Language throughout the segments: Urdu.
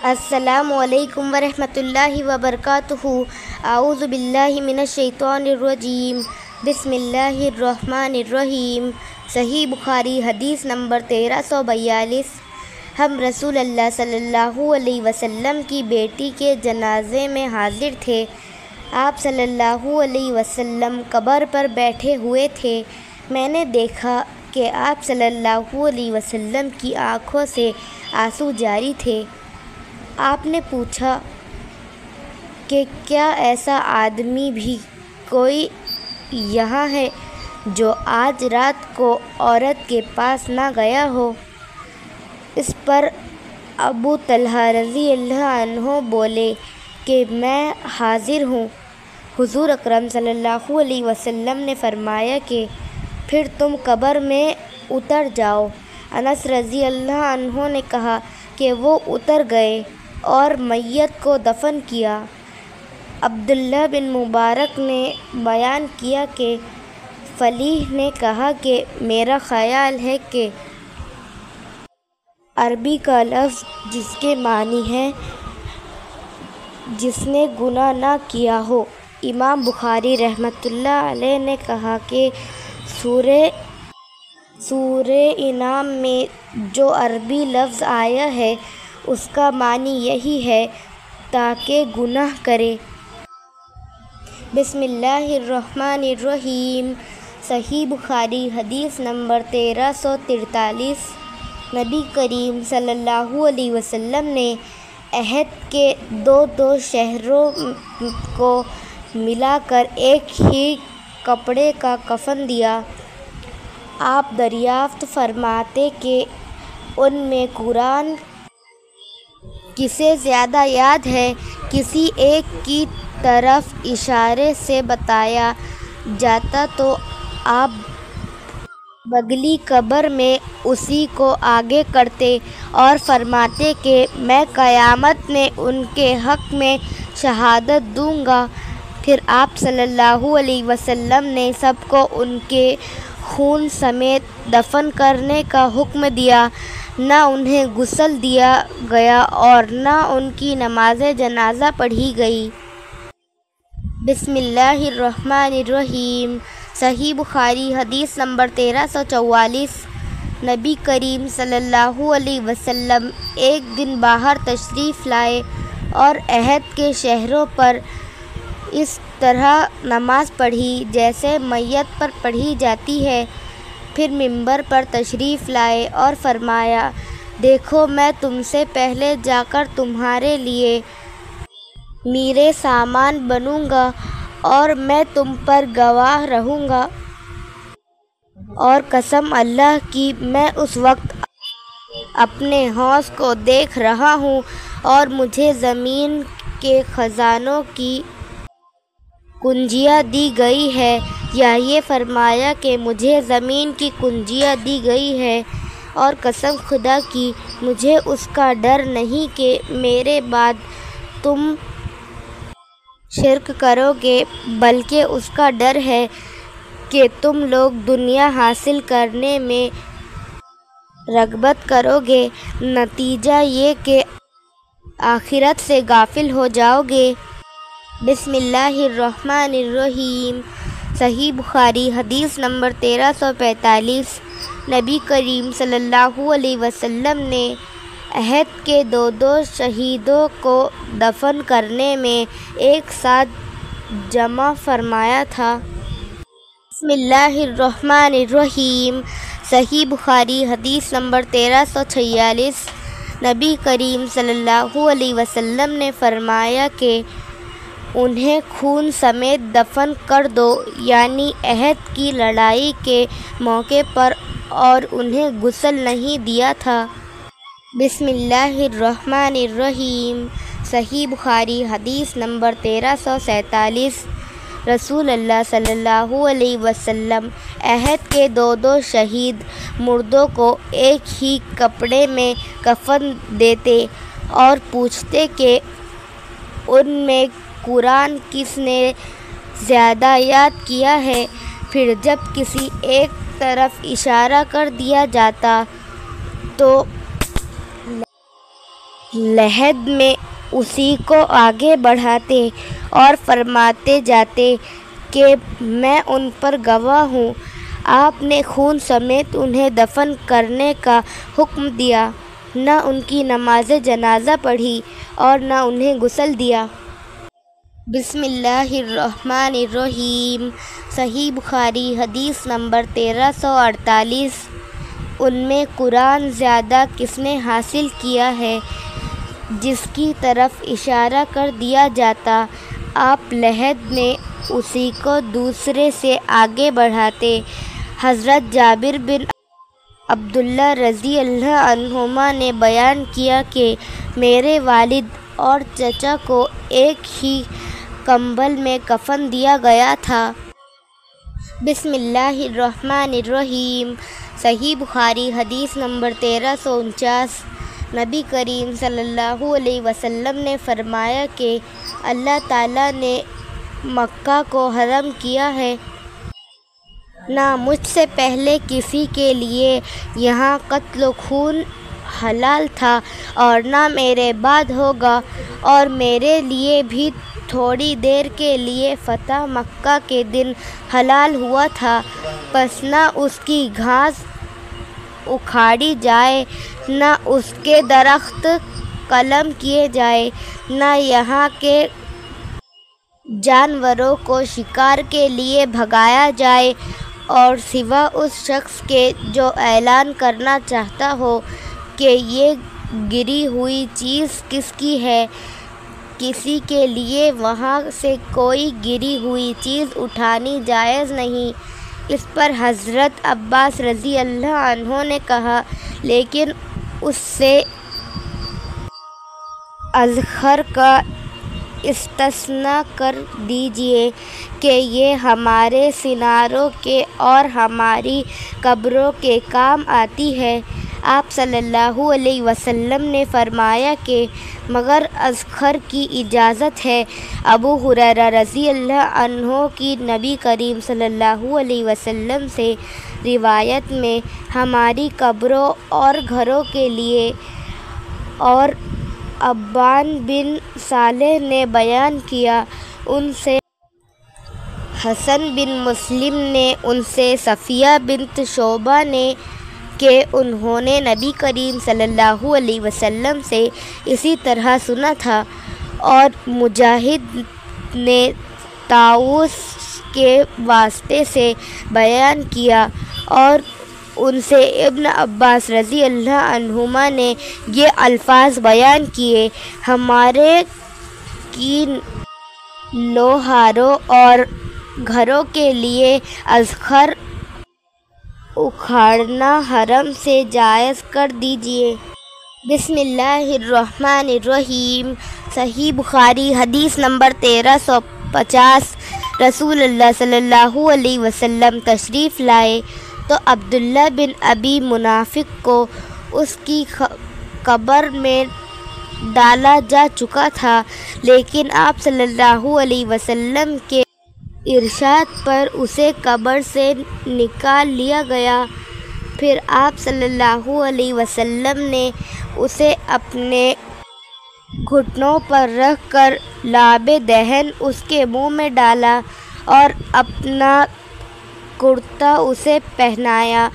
السلام علیکم ورحمۃ اللہ وبرکاتہ۔ اعوذ باللہ من الشیطان الرجیم، بسم اللہ الرحمن الرحیم۔ صحیح بخاری حدیث نمبر 1342۔ ہم رسول اللہ صلی اللہ علیہ وسلم کی بیٹی کے جنازے میں حاضر تھے۔ آپ صلی اللہ علیہ وسلم قبر پر بیٹھے ہوئے تھے۔ میں نے دیکھا کہ آپ صلی اللہ علیہ وسلم کی آنکھوں سے آنسو جاری تھے۔ آپ نے پوچھا کہ کیا ایسا آدمی بھی کوئی یہاں ہے جو آج رات کو عورت کے پاس نہ گیا ہو؟ اس پر ابو طلحہ رضی اللہ عنہ بولے کہ میں حاضر ہوں۔ حضور اکرم صلی اللہ علیہ وسلم نے فرمایا کہ پھر تم قبر میں اتر جاؤ۔ انس رضی اللہ عنہ نے کہا کہ وہ اتر گئے اور میت کو دفن کیا۔ عبداللہ بن مبارک نے بیان کیا کہ فلیح نے کہا کہ میرا خیال ہے کہ عربی کا لفظ جس کے معنی ہے جس نے گناہ نہ کیا ہو۔ امام بخاری رحمۃ اللہ علیہ نے کہا کہ سورہ انعام میں جو عربی لفظ آیا ہے اس کا معنی یہی ہے تاکہ گناہ کرے۔ بسم اللہ الرحمن الرحیم۔ صحیح بخاری حدیث نمبر 1343۔ نبی کریم صلی اللہ علیہ وسلم نے عہد کے دو شہروں کو ملا کر ایک ہی کپڑے کا کفن دیا۔ آپ دریافت فرماتے کہ ان میں قرآن کسے زیادہ یاد ہے؟ کسی ایک کی طرف اشارے سے بتایا جاتا تو آپ بغلی قبر میں اسی کو آگے کرتے اور فرماتے کہ میں قیامت میں ان کے حق میں شہادت دوں گا۔ پھر آپ صلی اللہ علیہ وسلم نے سب کو ان کے خون سمیت دفن کرنے کا حکم دیا۔ نہ انہیں غسل دیا گیا اور نہ ان کی نماز جنازہ پڑھی گئی۔ بسم اللہ الرحمن الرحیم۔ صحیح بخاری حدیث نمبر 1344۔ نبی کریم صلی اللہ علیہ وسلم ایک دن باہر تشریف لائے اور عہد کے شہروں پر اس طرح نماز پڑھی جیسے میت پر پڑھی جاتی ہے۔ پھر منبر پر تشریف لائے اور فرمایا دیکھو میں تم سے پہلے جا کر تمہارے لیے میرے سامان بنوں گا اور میں تم پر گواہ رہوں گا، اور قسم اللہ کی میں اس وقت اپنے حوض کو دیکھ رہا ہوں اور مجھے زمین کے خزانوں کی کنجیاں دی گئی ہے، یا یہ فرمایا کہ مجھے زمین کی کنجیاں دی گئی ہے، اور قسم خدا کی مجھے اس کا ڈر نہیں کہ میرے بعد تم شرک کرو گے، بلکہ اس کا ڈر ہے کہ تم لوگ دنیا حاصل کرنے میں رغبت کرو گے، نتیجہ یہ کہ آخرت سے غافل ہو جاؤ گے۔ بسم اللہ الرحمن الرحیم۔ صحیح بخاری حدیث نمبر 1345۔ نبی کریم صلی اللہ علیہ وسلم نے عہد کے دو شہیدوں کو دفن کرنے میں ایک ساتھ جمع فرمایا تھا۔ بسم اللہ الرحمن الرحیم۔ صحیح بخاری حدیث نمبر 1346۔ نبی کریم صلی اللہ علیہ وسلم نے فرمایا کہ انہیں خون سمیت دفن کر دو، یعنی عہد کی لڑائی کے موقع پر، اور انہیں غسل نہیں دیا تھا۔ بسم اللہ الرحمن الرحیم۔ صحیح بخاری حدیث نمبر 1347۔ رسول اللہ صلی اللہ علیہ وسلم عہد کے دو شہید مردوں کو ایک ہی کپڑے میں کفن دیتے اور پوچھتے کہ ان میں قرآن کس نے زیادہ یاد کیا ہے؟ پھر جب کسی ایک طرف اشارہ کر دیا جاتا تو لحد میں اسی کو آگے بڑھاتے اور فرماتے جاتے کہ میں ان پر گواہ ہوں۔ آپ نے خون سمیت انہیں دفن کرنے کا حکم دیا، نہ ان کی نماز جنازہ پڑھی اور نہ انہیں غسل دیا۔ بسم اللہ الرحمن الرحیم۔ صحیح بخاری حدیث نمبر 1348۔ ان میں قرآن زیادہ کس نے حاصل کیا ہے، جس کی طرف اشارہ کر دیا جاتا، آپ لحد میں اسی کو دوسرے سے آگے بڑھاتے۔ حضرت جابر بن عبداللہ رضی اللہ عنہما نے بیان کیا کہ میرے والد اور چچا کو ایک ہی کمبل میں کفن دیا گیا تھا۔ بسم اللہ الرحمن الرحیم۔ صحیح بخاری حدیث نمبر 1349۔ نبی کریم صلی اللہ علیہ وسلم نے فرمایا کہ اللہ تعالیٰ نے مکہ کو حرم کیا ہے، نہ مجھ سے پہلے کسی کے لیے یہاں قتل و خون حلال تھا اور نہ میرے بعد ہوگا، اور میرے لیے بھی تھوڑی دیر کے لیے فتح مکہ کے دن حلال ہوا تھا، پس نہ اس کی گھاس اکھاڑی جائے، نہ اس کے درخت قلم کیے جائے، نہ یہاں کے جانوروں کو شکار کے لیے بھگایا جائے، اور سوا اس شخص کے جو اعلان کرنا چاہتا ہو کہ یہ گری ہوئی چیز کس کی ہے، کسی کے لیے وہاں سے کوئی گری ہوئی چیز اٹھانی جائز نہیں۔ اس پر حضرت عباس رضی اللہ عنہ نے کہا، لیکن اس سے اذخر کا استثناء کر دیجئے کہ یہ ہمارے سناروں کے اور ہماری قبروں کے کام آتی ہے۔ آپ صلی اللہ علیہ وسلم نے فرمایا کہ مگر اذخر کی اجازت ہے۔ ابو ہریرہ رضی اللہ عنہ کی نبی کریم صلی اللہ علیہ وسلم سے روایت میں ہماری قبروں اور گھروں کے لیے، اور ابان بن صالح نے بیان کیا، ان سے حسن بن مسلم نے، ان سے صفیہ بنت شعبہ نے کہ انہوں نے نبی کریم صلی اللہ علیہ وسلم سے اسی طرح سنا تھا، اور مجاہد نے طاؤس کے واسطے سے بیان کیا، اور ان سے ابن عباس رضی اللہ عنہما نے یہ الفاظ بیان کیے، ہمارے کی لوہاروں اور گھروں کے لیے اذخر اکھاڑنا حرم سے جائز کر دیجئے۔ بسم اللہ الرحمن الرحیم۔ صحیح بخاری حدیث نمبر 1350۔ رسول اللہ صلی اللہ علیہ وسلم تشریف لائے تو عبداللہ بن ابی منافق کو اس کی قبر میں ڈالا جا چکا تھا، لیکن آپ صلی اللہ علیہ وسلم کے ارشاد پر اسے قبر سے نکال لیا گیا۔ پھر آپ صلی اللہ علیہ وسلم نے اسے اپنے گھٹنوں پر رکھ کر لعاب دہن اس کے منہ میں ڈالا اور اپنا کرتا اسے پہنایا۔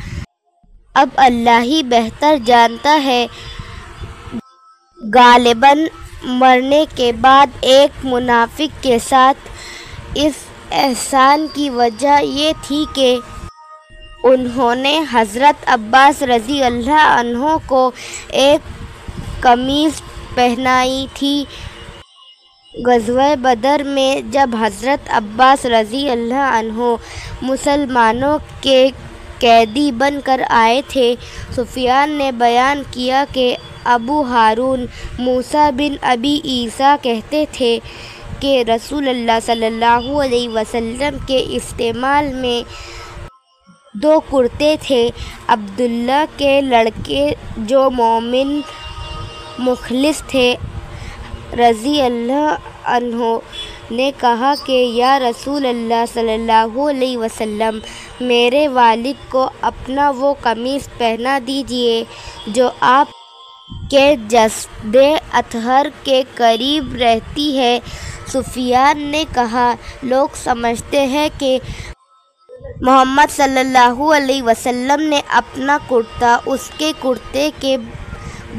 اب اللہ ہی بہتر جانتا ہے، غالباً مرنے کے بعد ایک منافق کے ساتھ اس احسان کی وجہ یہ تھی کہ انہوں نے حضرت عباس رضی اللہ عنہ کو ایک قمیص پہنائی تھی۔ غزوہ بدر میں جب حضرت عباس رضی اللہ عنہ مسلمانوں کے قیدی بن کر آئے تھے، سفیان نے بیان کیا کہ ابو ہارون موسیٰ بن ابی عیسیٰ کہتے تھے کہ رسول اللہ صلی اللہ علیہ وسلم کے استعمال میں 2 کرتے تھے۔ عبداللہ کے لڑکے جو مومن مخلص تھے رضی اللہ عنہ نے کہا کہ یا رسول اللہ صلی اللہ علیہ وسلم، میرے والد کو اپنا وہ قمیص پہنا دیجئے جو آپ کے جسد اطہر کے قریب رہتی ہے۔ سفیان نے کہا، لوگ سمجھتے ہیں کہ محمد صلی اللہ علیہ وسلم نے اپنا کرتا اس کے کرتے کے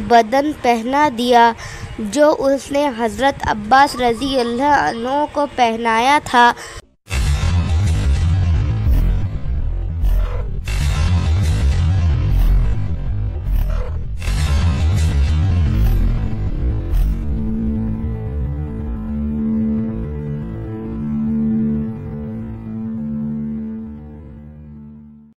بدن پہنا دیا جو اس نے حضرت عباس رضی اللہ عنہ کو پہنایا تھا۔